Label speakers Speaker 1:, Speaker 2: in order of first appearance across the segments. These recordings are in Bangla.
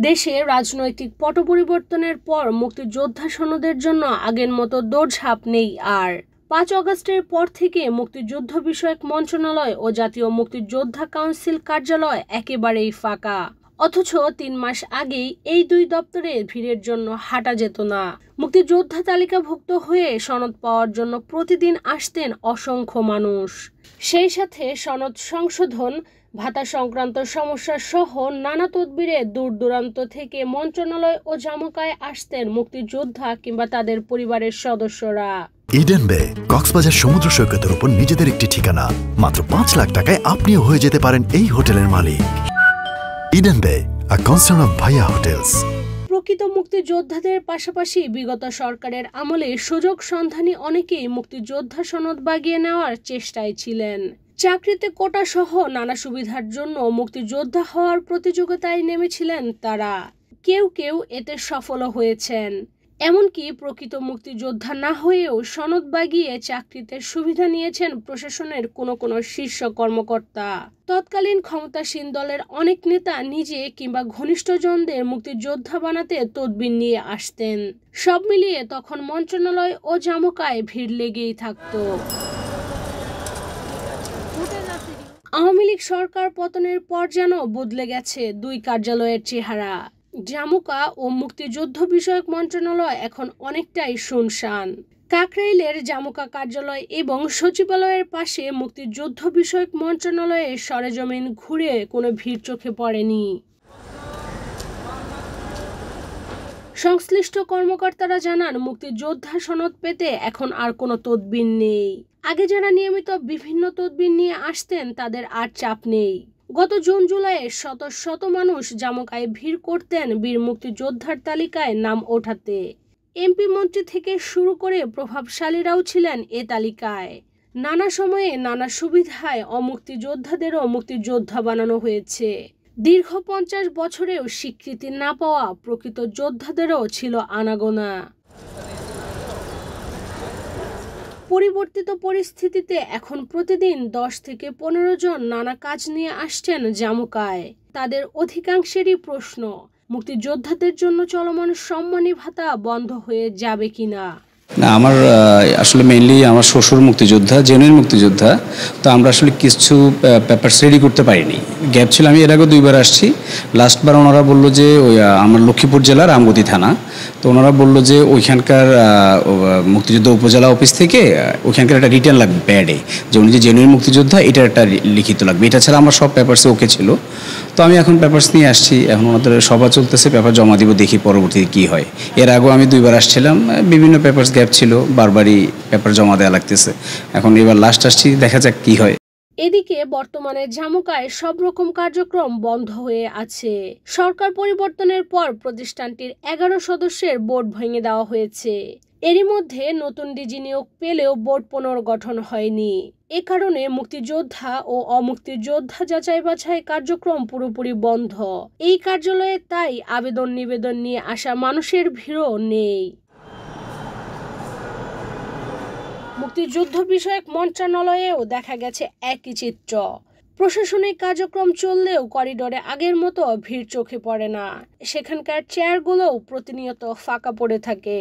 Speaker 1: দেশে রাজনৈতিক পট পরিবর্তনের পর মুক্তিযোদ্ধা সনদের জন্য আগের মতো দৌড়ঝাঁপ নেই আর। ৫ আগস্টের পর থেকে মুক্তিযুদ্ধ বিষয়ক মন্ত্রণালয় ও জাতীয় মুক্তিযোদ্ধা কাউন্সিল কার্যালয় একেবারেই ফাঁকা। অথচ ৩ মাস আগেই এই দুই দপ্তরে ভিড়ের জন্য হাঁটা যেত না। মুক্তিযোদ্ধা তালিকাভুক্ত হয়ে সনদ পাওয়ার জন্য প্রতিদিন আসতেন অসংখ্য মানুষ। সেই সাথে সনদ সংশোধন, ভাতা সংক্রান্ত সমস্যা সহ নানা তদবিরে দূর দূরান্ত থেকে মন্ত্রণালয় ও জামুকায় আসতেন মুক্তিযোদ্ধা কিংবা তাদের পরিবারের সদস্যরা।
Speaker 2: ইডেন বে কক্সবাজার সমুদ্র সৈকতের উপর নিজেদের একটি ঠিকানা। মাত্র ৫ লাখ টাকায় আপনিও হয়ে যেতে পারেন এই হোটেলের মালিক। ইডেন বে, আ কনসার্ন অফ ভাইয়া হোটেলস।
Speaker 1: প্রকৃত মুক্তিযোদ্ধাদের পাশাপাশি বিগত সরকারের আমলে সুযোগ সন্ধানী অনেকেই মুক্তিযোদ্ধা সনদ বাগিয়ে নেওয়ার চেষ্টায় ছিলেন। চাকরিতে কোটা সহ নানা সুবিধার জন্য মুক্তিযোদ্ধা হওয়ার প্রতিযোগিতায় নেমেছিলেন তারা। কেউ কেউ এতে সফলও হয়েছেন। এমনকি প্রকৃত মুক্তিযোদ্ধা না হয়েও সনদ বাগিয়ে চাকরিতে সুবিধা নিয়েছেন প্রশাসনের কোনো শীর্ষ কর্মকর্তা। তৎকালীন ক্ষমতাসীন দলের অনেক নেতা নিজে কিংবা ঘনিষ্ঠজনদের মুক্তিযোদ্ধা বানাতে তদবির নিয়ে আসতেন। সব মিলিয়ে তখন মন্ত্রণালয় ও জামুকায় ভিড় লেগেই থাকত। আওয়ামী লীগ সরকার পতনের পর যেন বদলে গেছে দুই কার্যালয়ের চেহারা। জামুকা ও মুক্তিযুদ্ধ বিষয়ক মন্ত্রণালয় এখন অনেকটাই শুনশান। কাকরাইলের জামুকা কার্যালয় এবং সচিবালয়ের পাশে মুক্তিযুদ্ধ বিষয়ক মন্ত্রণালয়ে সরেজমিন ঘুরে কোনো ভিড় চোখে পড়েনি। সংশ্লিষ্ট কর্মকর্তারা জানান, মুক্তিযোদ্ধা সনদ পেতে এখন আর কোনো তদবির নেই। আগে যারা নিয়মিত বিভিন্ন তদবির নিয়ে আসতেন তাদের আর চাপ নেই। গত জুন জুলাইয়ে শত শত মানুষ জামুকায় ভিড় করতেন বীর মুক্তিযোদ্ধার তালিকায় নাম ওঠাতে। এমপি মন্ত্রী থেকে শুরু করে প্রভাবশালীরাও ছিলেন এ তালিকায়। নানা সময়ে নানা সুবিধায় অমুক্তিযোদ্ধাদেরও মুক্তিযোদ্ধা বানানো হয়েছে। দীর্ঘ ৫০ বছরেও স্বীকৃতি না পাওয়া প্রকৃত যোদ্ধাদেরও ছিল আনাগোনা। পরিবর্তিত পরিস্থিতিতে এখন প্রতিদিন ১০ থেকে ১৫ জন নানা কাজ নিয়ে আসছেন জামুকায়। তাদের অধিকাংশেরই প্রশ্ন, মুক্তিযোদ্ধাদের জন্য চলমান সম্মানী ভাতা বন্ধ হয়ে যাবে কিনা।
Speaker 3: না, আমার আসলে মেইনলি আমার শ্বশুর মুক্তিযোদ্ধা, জেনুইন মুক্তিযোদ্ধা। তো আমরা আসলে কিছু পেপারস রেডি করতে পারিনি, গ্যাপ ছিল। আমি এর আগে ২ বার আসছি। লাস্টবার ওনারা বললো যে ওই আমার লক্ষ্মীপুর জেলার আমগতি থানা, তো ওনারা বললো যে ওইখানকার মুক্তিযোদ্ধা উপজেলা অফিস থেকে ওইখানকার একটা রিটার্ন লাগবে প্যাডে, যে উনি যে জেনুইন মুক্তিযোদ্ধা এটা একটা লিখিত লাগবে। এটা ছাড়া আমার সব পেপারসে ওকে ছিল। তো আমি এখন পেপারস নিয়ে আসছি, এখন ওনাদের সভা চলতেছে, পেপার জমা দিব, দেখি পরবর্তীতে কী হয়। এর আগেও আমি ২ বার আসছিলাম, বিভিন্ন পেপারস গ্যাপ ছিল, বারবারই পেপার জমা দেওয়া লাগতেছে। এখন এবার লাস্ট আসছি, দেখা যাক কি হয়।
Speaker 1: এদিকে বর্তমানে জামুকায় সব রকম কার্যক্রম বন্ধ হয়ে আছে। সরকার পরিবর্তনের পর প্রতিষ্ঠানটির ১১ সদস্যের বোর্ড ভেঙে দেওয়া হয়েছে। এরই মধ্যে নতুন ডিজি নিয়োগ পেলেও বোর্ড পুনর্গঠন হয়নি। এ কারণে মুক্তিযোদ্ধা ও অমুক্তিযোদ্ধা যাচাই বাছাই কার্যক্রম পুরোপুরি বন্ধ। এই কার্যালয়ে তাই আবেদন নিবেদন নিয়ে আসা মানুষের ভিড়ও নেই। মুক্তিযুদ্ধ বিষয়ক মন্ত্রণালয়েও দেখা গেছে একই চিত্র। প্রশাসনিক কার্যক্রম চললেও করিডোরে আগের মতো ভিড় চোখে পড়ে না। সেখানকার চেয়ারগুলোও প্রতিনিয়ত ফাঁকা পড়ে থাকে।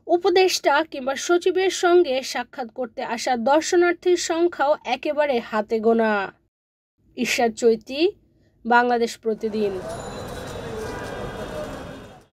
Speaker 1: উপদেষ্টা কিংবা সচিবের সঙ্গে সাক্ষাৎ করতে আসা দর্শনার্থীর সংখ্যাও একেবারে হাতে গোনা। ঈশ্বর চৈতি, বাংলাদেশ প্রতিদিন।